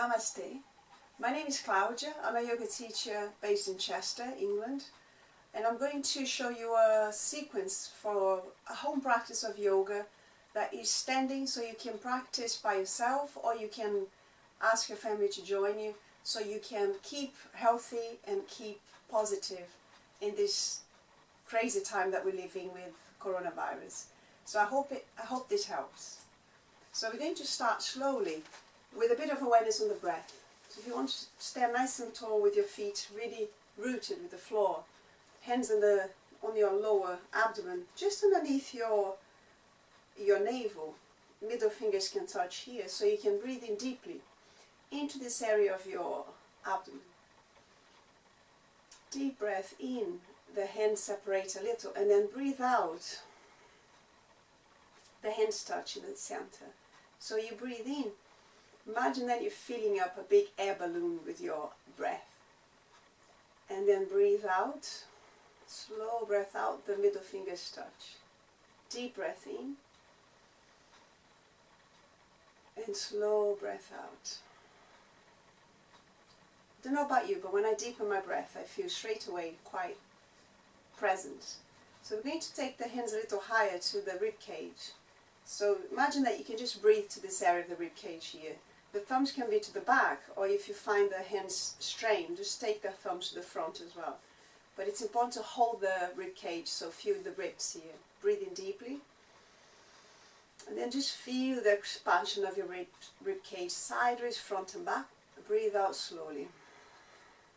Namaste. My name is Claudia. I'm a yoga teacher based in Chester, England, and I'm going to show you a sequence for a home practice of yoga that is standing, so you can practice by yourself or you can ask your family to join you, so you can keep healthy and keep positive in this crazy time that we're living with coronavirus. So I hope this helps. So we're going to start slowly with a bit of awareness on the breath. So if you want to stand nice and tall with your feet really rooted with the floor, hands on your lower abdomen, just underneath your navel, middle fingers can touch here, so you can breathe in deeply into this area of your abdomen. Deep breath in, the hands separate a little, and then breathe out, the hands touch in the center. So you breathe in, imagine that you're filling up a big air balloon with your breath. And then breathe out, slow breath out, the middle fingers touch. Deep breath in, and slow breath out. I don't know about you, but when I deepen my breath, I feel straight away quite present. So we're going to take the hands a little higher to the rib cage. So imagine that you can just breathe to this area of the rib cage here. The thumbs can be to the back, or if you find the hands strained, just take the thumbs to the front as well. But it's important to hold the rib cage, so feel the ribs here. Breathe in deeply. And then just feel the expansion of your rib cage sideways, front and back. Breathe out slowly.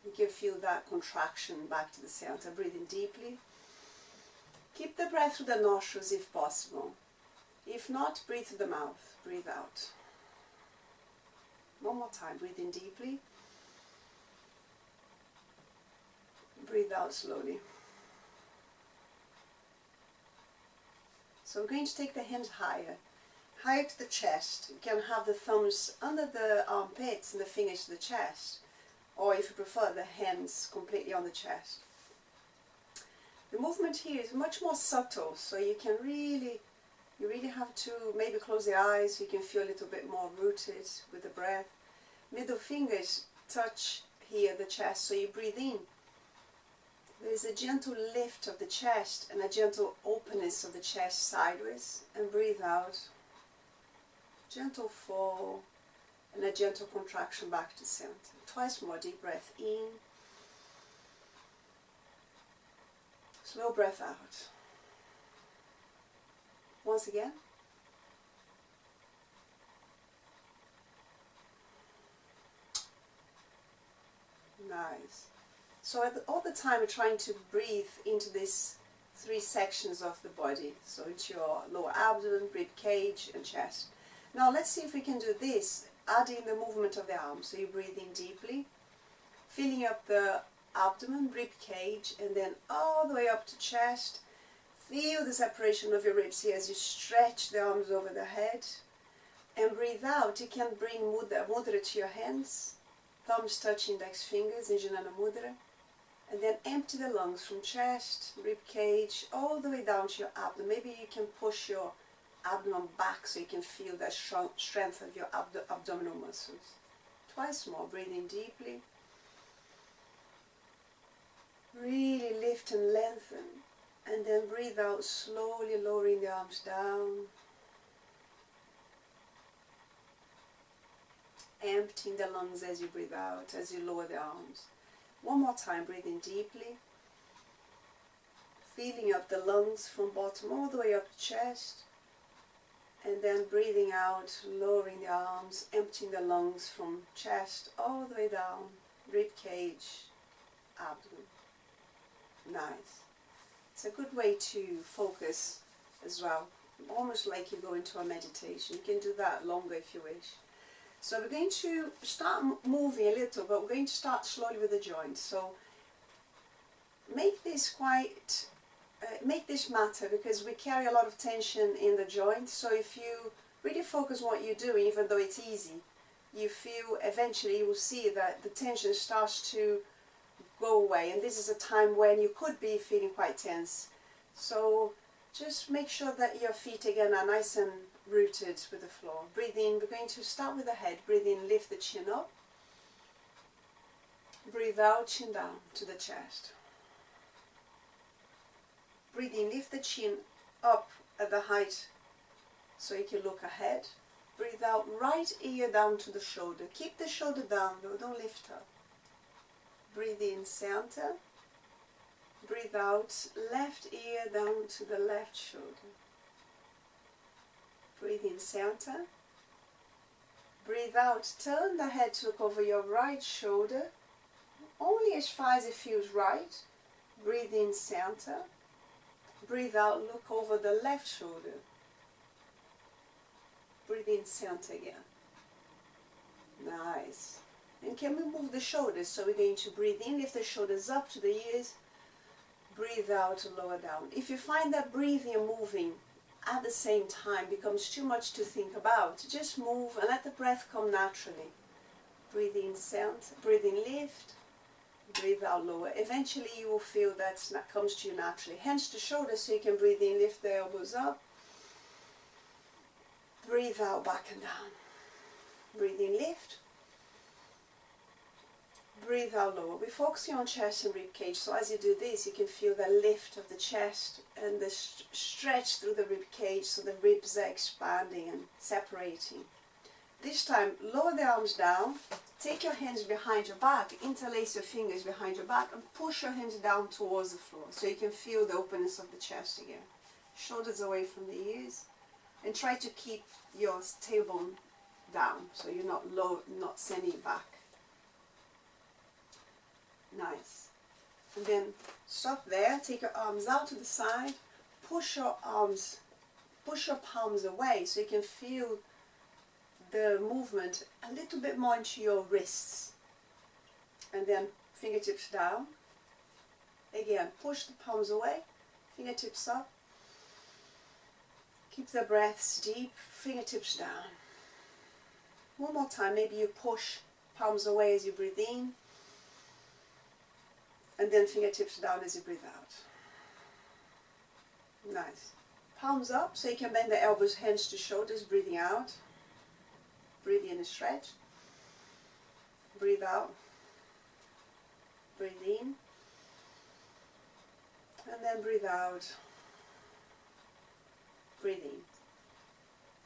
You can feel that contraction back to the center. Breathe in deeply. Keep the breath through the nostrils if possible. If not, breathe through the mouth. Breathe out. One more time. Breathe in deeply. Breathe out slowly. So we're going to take the hands higher. Higher to the chest. You can have the thumbs under the armpits and the fingers to the chest. Or if you prefer, the hands completely on the chest. The movement here is much more subtle, so you really have to maybe close the eyes so you can feel a little bit more rooted with the breath. Middle fingers touch here the chest, so you breathe in. There's a gentle lift of the chest and a gentle openness of the chest sideways, and breathe out. Gentle fall and a gentle contraction back to center. Twice more. Deep breath in. Slow breath out. Once again. Nice. So all the time we're trying to breathe into these three sections of the body. So into your lower abdomen, rib cage and chest. Now let's see if we can do this, adding the movement of the arms. So you breathe in deeply, filling up the abdomen, rib cage, and then all the way up to chest. Feel the separation of your ribs here as you stretch the arms over the head. And breathe out. You can bring mudra to your hands, thumbs touch index fingers in Jnana Mudra. And then empty the lungs from chest, rib cage, all the way down to your abdomen. Maybe you can push your abdomen back so you can feel the strength of your abdominal muscles. Twice more. Breathe in deeply. Really lift and lengthen. And then breathe out slowly, lowering the arms down. Emptying the lungs as you breathe out, as you lower the arms. One more time. Breathe in deeply. Filling up the lungs from bottom all the way up to chest. And then breathing out, lowering the arms, emptying the lungs from chest all the way down, rib cage, abdomen. Nice. It's a good way to focus as well, almost like you go into a meditation. You can do that longer if you wish. So we're going to start moving a little, but we're going to start slowly with the joints. So make this matter, because we carry a lot of tension in the joint. So if you really focus on what you're doing, even though it's easy, you feel eventually you will see that the tension starts to go away, and this is a time when you could be feeling quite tense. So just make sure that your feet again are nice and rooted with the floor. Breathe in, we're going to start with the head. Breathe in, lift the chin up. Breathe out, chin down to the chest. Breathe in, lift the chin up at the height so you can look ahead. Breathe out, right ear down to the shoulder. Keep the shoulder down, though, don't lift up. Breathe in, center. Breathe out, left ear down to the left shoulder. Breathe in, center. Breathe out, turn the head to look over your right shoulder, only as far as it feels right. Breathe in, center. Breathe out, look over the left shoulder. Breathe in, center again. Nice. And can we move the shoulders? So we're going to breathe in, lift the shoulders up to the ears. Breathe out to lower down. If you find that breathing and moving at the same time becomes too much to think about, just move and let the breath come naturally. Breathe in, center. Breathe in, lift. Breathe out, lower. Eventually you will feel that comes to you naturally. Hands to shoulders so you can breathe in, lift the elbows up. Breathe out, back and down. Breathe in, lift. Breathe out, lower. We're focusing on chest and rib cage, so as you do this, you can feel the lift of the chest and the stretch through the rib cage, so the ribs are expanding and separating. This time, lower the arms down, take your hands behind your back, interlace your fingers behind your back, and push your hands down towards the floor, so you can feel the openness of the chest again. Shoulders away from the ears, and try to keep your tailbone down, so you're not low, not sending it back. Nice. And then stop there, take your arms out to the side, push your palms away so you can feel the movement a little bit more into your wrists. And then fingertips down. Again, push the palms away, fingertips up. Keep the breaths deep, fingertips down. One more time, maybe you push palms away as you breathe in. And then fingertips down as you breathe out. Nice. Palms up so you can bend the elbows, hands to shoulders, breathing out. Breathe in and stretch. Breathe out. Breathe in. And then breathe out. Breathe in.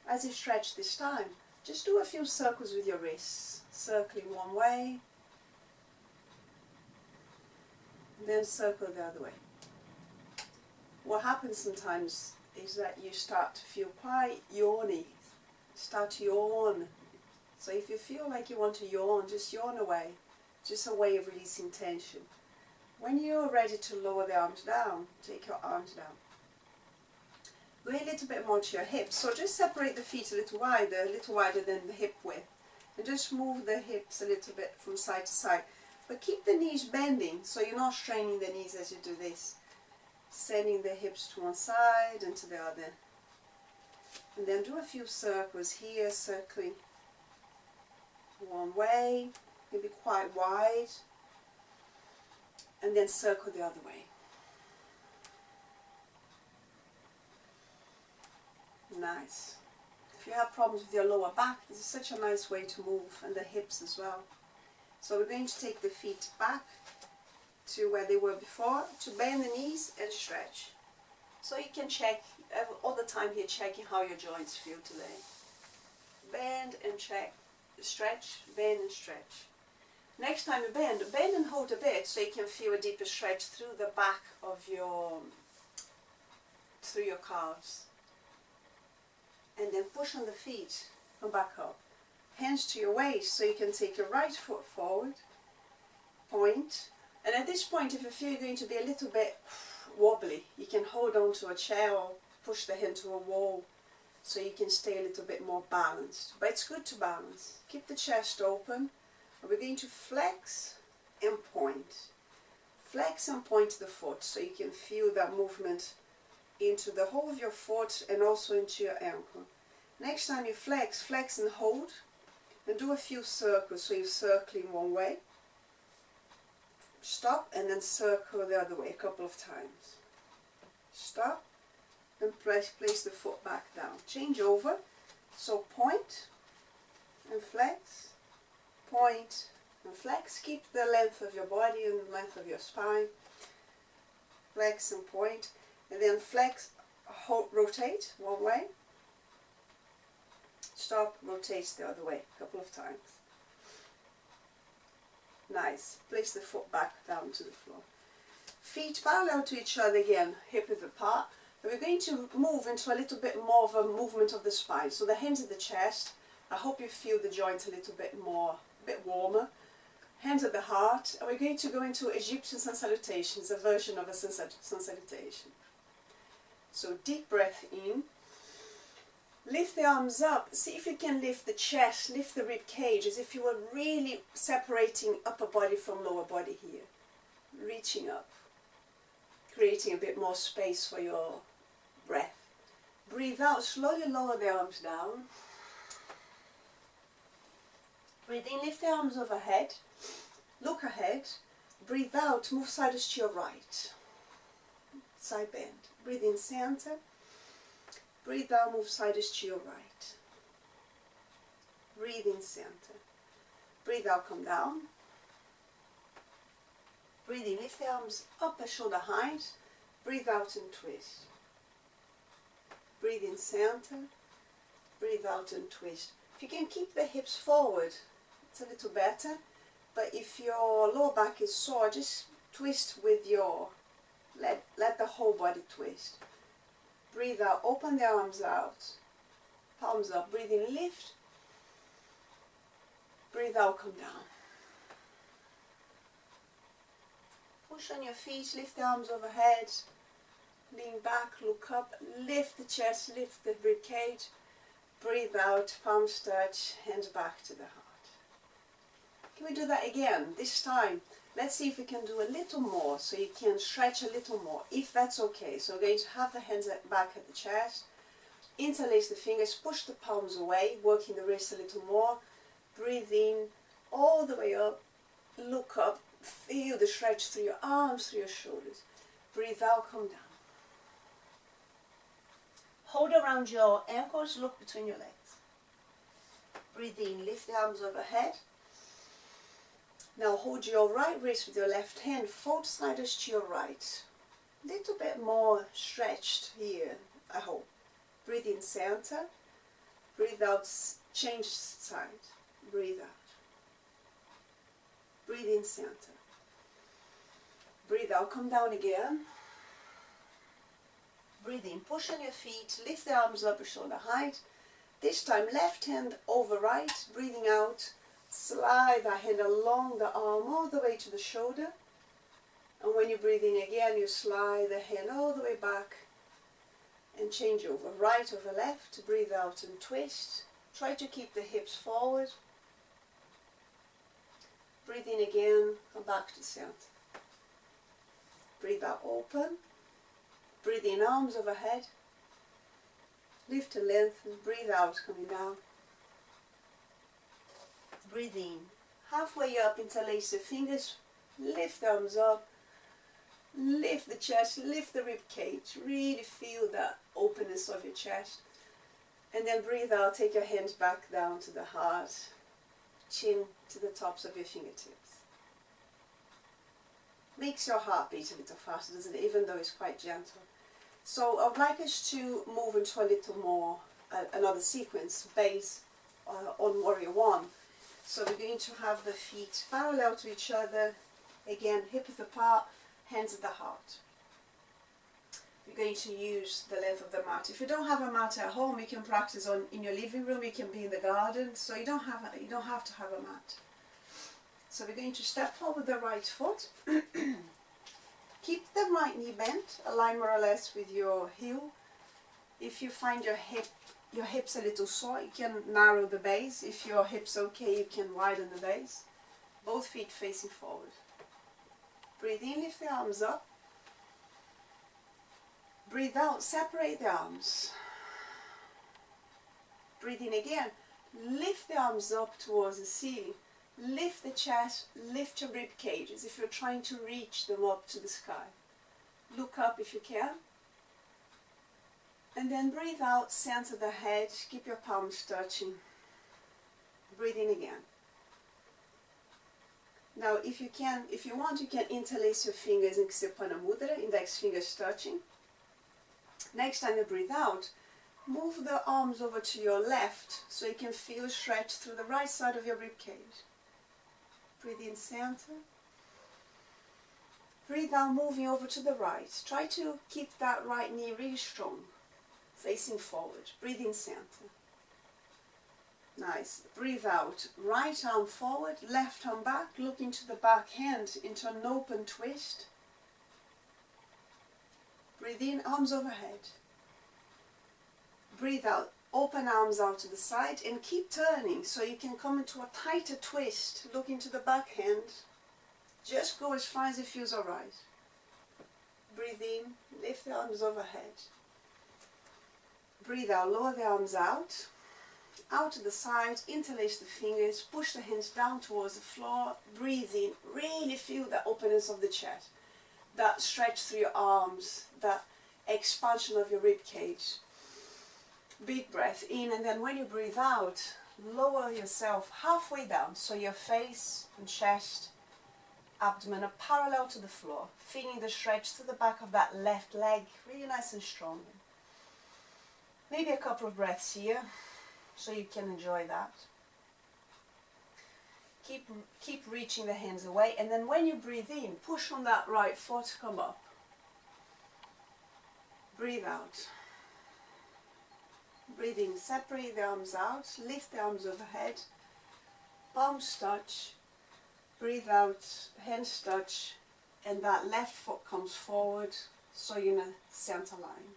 As you stretch this time, just do a few circles with your wrists. Circling one way. Then circle the other way. What happens sometimes is that you start to feel quite yawny. Start to yawn. So if you feel like you want to yawn, just yawn away. Just a way of releasing tension. When you're ready to lower the arms down, take your arms down. Go a little bit more to your hips. So just separate the feet a little wider than the hip width. And just move the hips a little bit from side to side. But keep the knees bending, so you're not straining the knees as you do this. Sending the hips to one side and to the other. And then do a few circles here, circling one way, maybe quite wide. And then circle the other way. Nice. If you have problems with your lower back, this is such a nice way to move, and the hips as well. So we're going to take the feet back to where they were before, to bend the knees and stretch. So you can check, all the time here, checking how your joints feel today. Bend and check, stretch, bend and stretch. Next time you bend and hold a bit so you can feel a deeper stretch through the back of through your calves. And then push on the feet, come back up. Hands to your waist so you can take your right foot forward, point, and at this point if you feel you're going to be a little bit wobbly, you can hold on to a chair or push the hand to a wall so you can stay a little bit more balanced. But it's good to balance. Keep the chest open. We're going to flex and point. Flex and point the foot so you can feel that movement into the whole of your foot and also into your ankle. Next time you flex, flex and hold. And do a few circles, so you're circling one way. Stop and then circle the other way a couple of times. Stop and place the foot back down. Change over. So point and flex, point and flex. Keep the length of your body and the length of your spine. Flex and point, and then flex, rotate one way. Stop, rotate the other way a couple of times. Nice. Place the foot back down to the floor. Feet parallel to each other again, hip width apart. And we're going to move into a little bit more of a movement of the spine. So the hands at the chest. I hope you feel the joint a little bit more, a bit warmer. Hands at the heart. And we're going to go into Egyptian sun salutations, a version of a sun salutation. So deep breath in. Lift the arms up. See if you can lift the chest, lift the rib cage, as if you were really separating upper body from lower body here. Reaching up. Creating a bit more space for your breath. Breathe out, slowly lower the arms down. Breathe in, lift the arms overhead. Look ahead. Breathe out, move sideways to your right. Side bend. Breathe in, center. Breathe out, move sideways to your right. Breathe in, center. Breathe out, come down. Breathe in, lift the arms up at shoulder height. Breathe out and twist. Breathe in, center. Breathe out and twist. If you can keep the hips forward, it's a little better. But if your lower back is sore, just twist with your, let the whole body twist. Breathe out, open the arms out. Palms up, breathe in, lift. Breathe out, come down. Push on your feet, lift the arms overhead, lean back, look up, lift the chest, lift the rib cage, breathe out, palms touch, hands back to the heart. Can we do that again? This time, let's see if we can do a little more, so you can stretch a little more, if that's okay. So we're going to have the hands back at the chest, interlace the fingers, push the palms away, working the wrist a little more, breathe in, all the way up, look up, feel the stretch through your arms, through your shoulders. Breathe out, come down. Hold around your ankles, look between your legs. Breathe in, lift the arms overhead. Now hold your right wrist with your left hand, fold sideways to your right. A little bit more stretched here, I hope. Breathe in, center. Breathe out, change side. Breathe out. Breathe in, center. Breathe out, come down again. Breathe in, push on your feet, lift the arms up at shoulder height. This time left hand over right, breathing out, slide that hand along the arm all the way to the shoulder. And when you're breathing again, you slide the hand all the way back and change over. Right over left, breathe out and twist. Try to keep the hips forward. Breathe in again, come back to center. Breathe out, open. Breathe in, arms overhead. Lift to length and breathe out, coming down. Breathe in. Halfway up, interlace the fingers. Lift the arms up. Lift the chest, lift the rib cage. Really feel that openness of your chest. And then breathe out, take your hands back down to the heart. Chin to the tops of your fingertips. Makes your heart beat a little faster, doesn't it? Even though it's quite gentle. So I would like us to move into a little more, another sequence based on Warrior One. So we're going to have the feet parallel to each other. Again, hip width apart, hands at the heart. We're going to use the length of the mat. If you don't have a mat at home, you can practice in your living room, you can be in the garden, so you don't have to have a mat. So we're going to step forward the right foot. Keep the right knee bent, align more or less with your heel. If you find your hips a little sore, you can narrow the base. If your hips okay, you can widen the base. Both feet facing forward. Breathe in, lift the arms up. Breathe out, separate the arms. Breathe in again. Lift the arms up towards the ceiling. Lift the chest, lift your rib cage as if you're trying to reach them up to the sky. Look up if you can. And then breathe out, center the head, keep your palms touching. Breathe in again. Now if you want, you can interlace your fingers in Ksepana Mudra, index fingers touching. Next time you breathe out, move the arms over to your left so you can feel stretch through the right side of your ribcage. Breathe in, center. Breathe out, moving over to the right. Try to keep that right knee really strong, facing forward. Breathe in, center. Nice. Breathe out. Right arm forward, left arm back, look into the back hand into an open twist. Breathe in, arms overhead. Breathe out, open arms out to the side and keep turning so you can come into a tighter twist. Look into the back hand. Just go as far as it feels alright. Breathe in, lift the arms overhead. Breathe out, lower the arms out to the side, interlace the fingers, push the hands down towards the floor. Breathe in, really feel the openness of the chest, that stretch through your arms, that expansion of your rib cage. Big breath in, and then when you breathe out, lower yourself halfway down so your face and chest, abdomen are parallel to the floor, feeling the stretch to the back of that left leg, really nice and strong. Maybe a couple of breaths here so you can enjoy that. Keep reaching the hands away, and then when you breathe in, push on that right foot, come up. Breathe out. Breathe in, separate the arms out, lift the arms overhead, palms touch. Breathe out, hands touch, and that left foot comes forward so you're in a center line.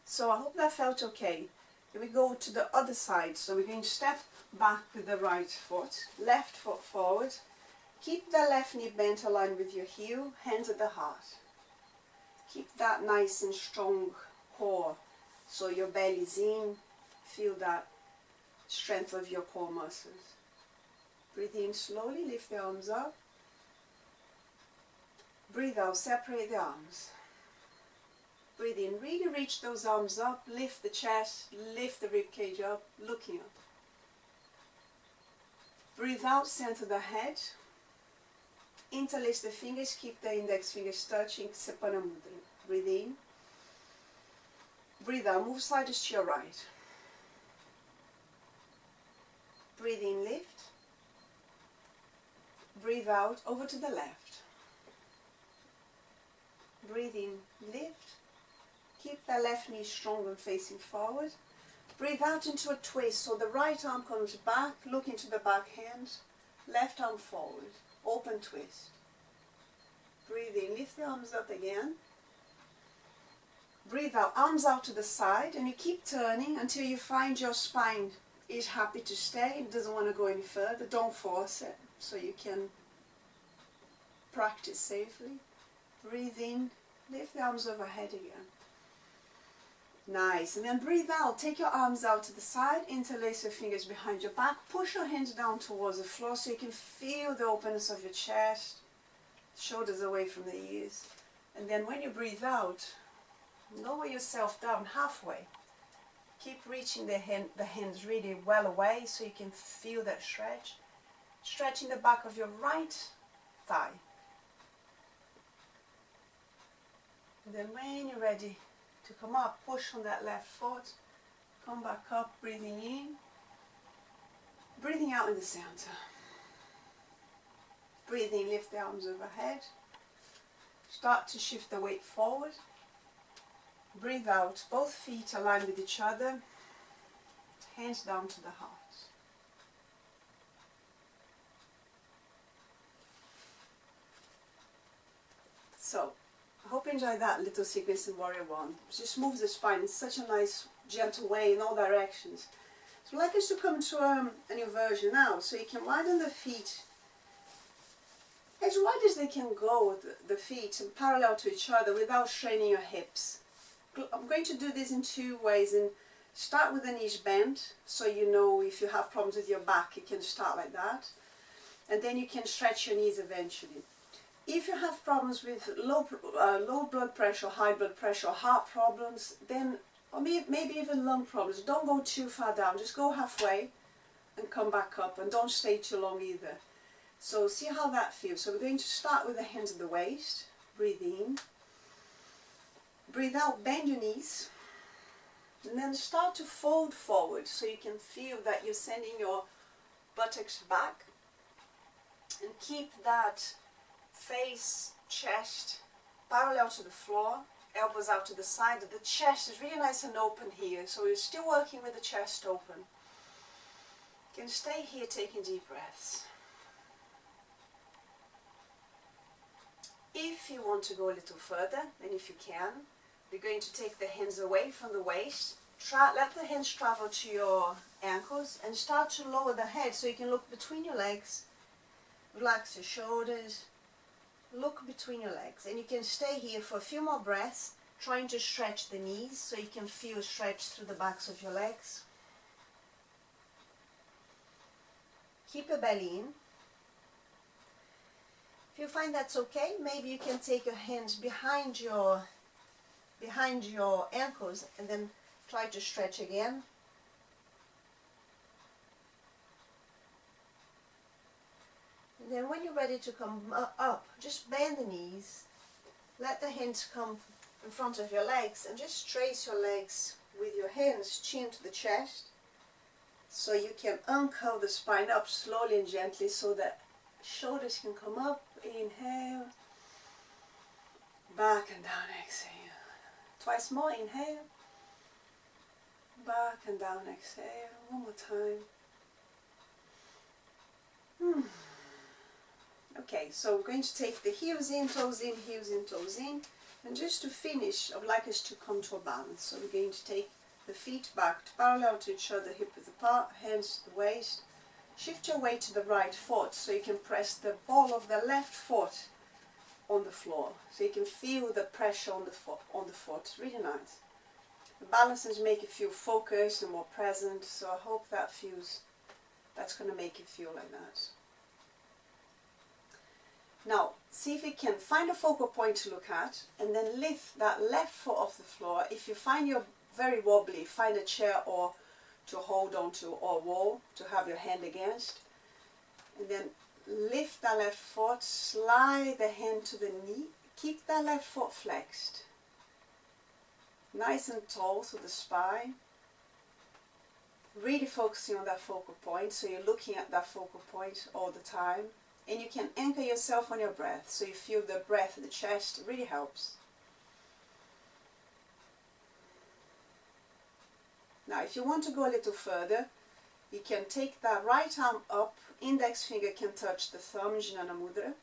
So I hope that felt okay. Here we go to the other side. So we're going to step back with the right foot, left foot forward. Keep the left knee bent aligned with your heel, hands at the heart. Keep that nice and strong core so your belly's in. Feel that strength of your core muscles. Breathe in slowly, lift the arms up. Breathe out, separate the arms. Breathe in, really reach those arms up, lift the chest, lift the rib cage up, looking up. Breathe out, center the head. Interlace the fingers, keep the index fingers touching, Ksepana Mudra. Breathe in. Breathe out, move slightly to your right. Breathe in, lift. Breathe out, over to the left. Breathe in, lift. Keep the left knee strong and facing forward. Breathe out into a twist, so the right arm comes back, look into the back hand. Left arm forward, open twist. Breathe in, lift the arms up again. Breathe out, arms out to the side, and you keep turning until you find your spine is happy to stay, it doesn't want to go any further. Don't force it, so you can practice safely. Breathe in, lift the arms overhead again. Nice, and then breathe out, take your arms out to the side, interlace your fingers behind your back, push your hands down towards the floor so you can feel the openness of your chest, shoulders away from the ears. And then when you breathe out, lower yourself down halfway. Keep reaching the hands really well away so you can feel that stretch. Stretching the back of your right thigh. And then when you're ready to come up, push on that left foot, come back up, breathing in, breathing out in the center. Breathe in, lift the arms overhead, start to shift the weight forward. Breathe out, both feet aligned with each other, hands down to the heart. So, I hope you enjoyed that little sequence in Warrior One. It just moves the spine in such a nice, gentle way in all directions. So I'd like us to come to an inversion now. So you can widen the feet as wide as they can go with the feet and parallel to each other without straining your hips. I'm going to do this in two ways, and start with the knees bent, so you know if you have problems with your back, you can start like that. And then you can stretch your knees eventually. If you have problems with low blood pressure, high blood pressure, heart problems, then, or maybe even lung problems, don't go too far down. Just go halfway and come back up, and don't stay too long either. So see how that feels. So we're going to start with the hands at the waist. Breathe in. Breathe out, bend your knees. And then start to fold forward so you can feel that you're sending your buttocks back. And keep that face, chest parallel to the floor, elbows out to the side. The chest is really nice and open here, so we're still working with the chest open. You can stay here taking deep breaths. If you want to go a little further, and if you can, we're going to take the hands away from the waist. Let the hands travel to your ankles and start to lower the head so you can look between your legs. Relax your shoulders. Look between your legs, and you can stay here for a few more breaths, trying to stretch the knees so you can feel stretch through the backs of your legs. Keep your belly in. If you find that's okay, maybe you can take your hands behind your ankles and then try to stretch again. And then when you're ready to come up, just bend the knees. Let the hands come in front of your legs and just trace your legs with your hands, chin to the chest. So you can uncurl the spine up slowly and gently so that shoulders can come up. Inhale. Back and down, exhale. Twice more, inhale. Back and down, exhale. One more time. Okay, so we're going to take the heels in, toes in, heels in, toes in. And just to finish, I would like us to come to a balance. So we're going to take the feet back parallel to each other, hip width apart, hands to the waist. Shift your weight to the right foot so you can press the ball of the left foot on the floor. So you can feel the pressure on the foot. It's really nice. The balances make you feel focused and more present. So I hope that's going to make you feel like that. Now, see if you can find a focal point to look at and then lift that left foot off the floor. If you find you're very wobbly, find a chair or to hold on to or a wall to have your hand against. And then lift that left foot, slide the hand to the knee, keep that left foot flexed. Nice and tall through the spine. Really focusing on that focal point, so you're looking at that focal point all the time. And you can anchor yourself on your breath, so you feel the breath in the chest. It really helps. Now, if you want to go a little further, you can take that right arm up, index finger can touch the thumb, Jnana Mudra.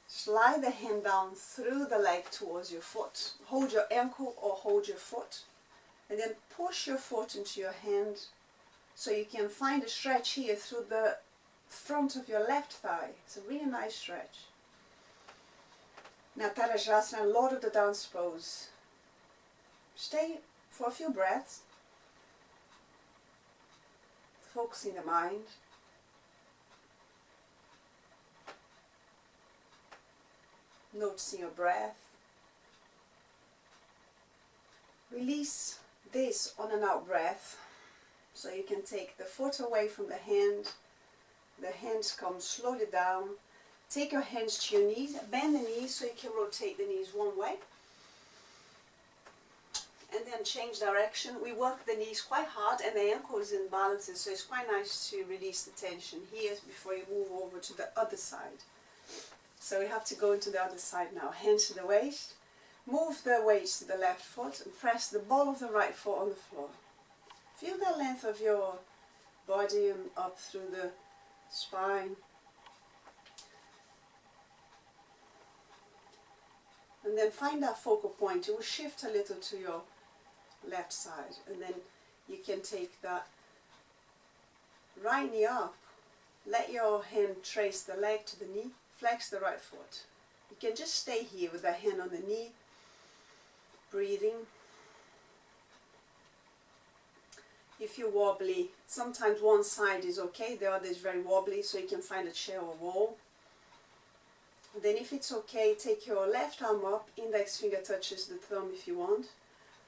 Slide the hand down through the leg towards your foot. Hold your ankle or hold your foot. And then push your foot into your hand, so you can find a stretch here through the front of your left thigh. It's a really nice stretch. Now Tadasana, Lord of the Dance pose. Stay for a few breaths, focusing the mind. Noticing your breath. Release this on and out breath. So you can take the foot away from the hand. The hands come slowly down. Take your hands to your knees. Bend the knees so you can rotate the knees one way. And then change direction. We work the knees quite hard and the ankles in balances, so it's quite nice to release the tension here before you move over to the other side. So we have to go into the other side now. Hands to the waist. Move the waist to the left foot and press the ball of the right foot on the floor. Feel the length of your body and up through the spine. And then find that focal point. You will shift a little to your left side, and then you can take that right knee up. Let your hand trace the leg to the knee. Flex the right foot. You can just stay here with that hand on the knee, breathing. If you're wobbly, sometimes one side is okay, the other is very wobbly, so you can find a chair or wall. And then if it's okay, take your left arm up, index finger touches the thumb if you want.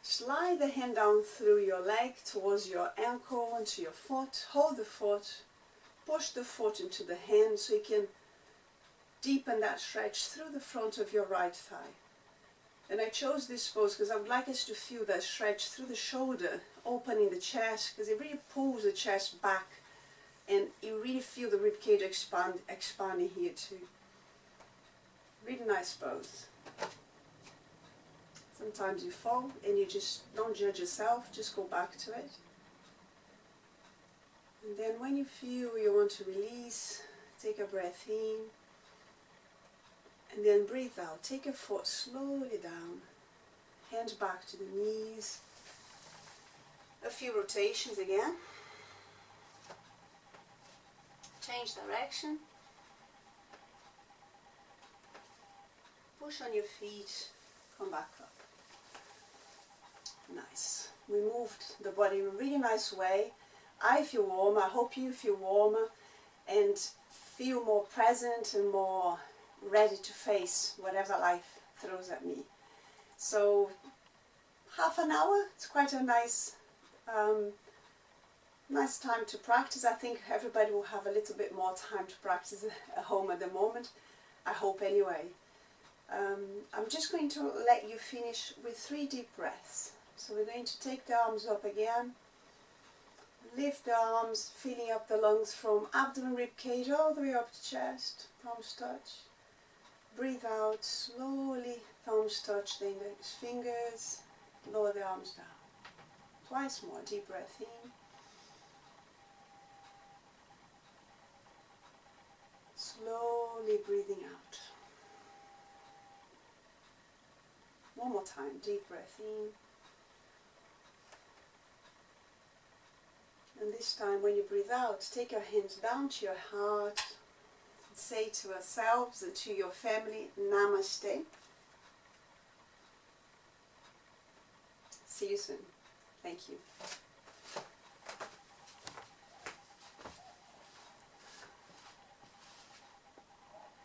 Slide the hand down through your leg towards your ankle into your foot. Hold the foot, push the foot into the hand so you can deepen that stretch through the front of your right thigh. And I chose this pose because I would like us to feel that stretch through the shoulder, opening the chest, because it really pulls the chest back and you really feel the ribcage expanding here too. Really nice pose. Sometimes you fall and you just don't judge yourself, just go back to it. And then when you feel you want to release, take a breath in. And then breathe out. Take your foot slowly down. Hands back to the knees. A few rotations again. Change direction. Push on your feet. Come back up. Nice. We moved the body in a really nice way. I feel warmer. I hope you feel warmer and feel more present and more ready to face whatever life throws at me. So half an hour, it's quite a nice nice time to practice. I think everybody will have a little bit more time to practice at home at the moment. I hope anyway. I'm just going to let you finish with 3 deep breaths. So we're going to take the arms up again. Lift the arms, filling up the lungs from abdomen, rib cage, all the way up to chest. Palms touch. Breathe out slowly, thumbs touch the index fingers, lower the arms down. Twice more, deep breath in. Slowly breathing out. One more time, deep breath in. And this time when you breathe out, take your hands down to your heart. Say to ourselves and to your family, Namaste. See you soon. Thank you.